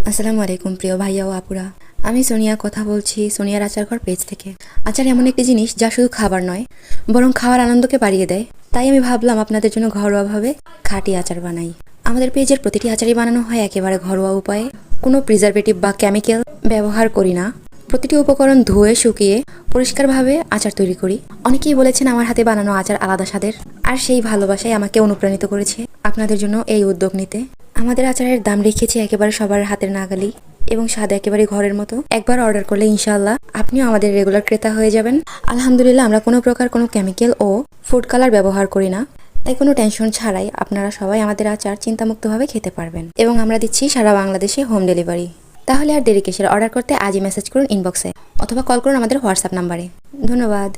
আসসালামু আলাইকুম প্রিয় ভাইয়া ও আপুরা। আমি সোনিয়া কথা বলছি সোনিয়ার আচারঘর পেজ থেকে। আচার এমন একটি জিনিস যা শুধু খাবার নয়, বরং খাওয়ার আনন্দকে বাড়িয়ে দেয়। তাই আমি ভাবলাম আপনাদের জন্য ঘরোয়াভাবে খাঁটি আচার বানাই। আমাদের পেজের প্রতিটি আচারই বানানো হয় একেবারে ঘরোয়া উপায়ে। কোনো প্রিজারভেটিভ বা কেমিক্যাল ব্যবহার করি না। প্রতিটি উপকরণ ধুয়ে শুকিয়ে পরিষ্কারভাবে আচার তৈরি করি। অনেকেই বলেছেন আমার হাতে বানানো আচার আলাদা স্বাদের, আর সেই ভালোবাসাই আমাকে অনুপ্রাণিত করেছে আপনাদের জন্য এই উদ্যোগ নিতে। আমাদের আচারের দাম রেখেছি একেবারে সবার হাতের নাগালি এবং স্বাদ একেবারে ঘরের মতো। একবার অর্ডার করলে ইনশাআল্লাহ আপনিও আমাদের রেগুলার ক্রেতা হয়ে যাবেন। আলহামদুলিল্লাহ, আমরা কোনো প্রকার কোনো কেমিক্যাল ও ফুড কালার ব্যবহার করি না। তাই কোনো টেনশন ছাড়াই আপনারা সবাই আমাদের আচার চিন্তামুক্তভাবে খেতে পারবেন, এবং আমরা দিচ্ছি সারা বাংলাদেশে হোম ডেলিভারি। তাহলে আর দেরি কিসের, অর্ডার করতে আজই মেসেজ করুন ইনবক্সে অথবা কল করুন আমাদের হোয়াটসঅ্যাপ নাম্বারে। ধন্যবাদ।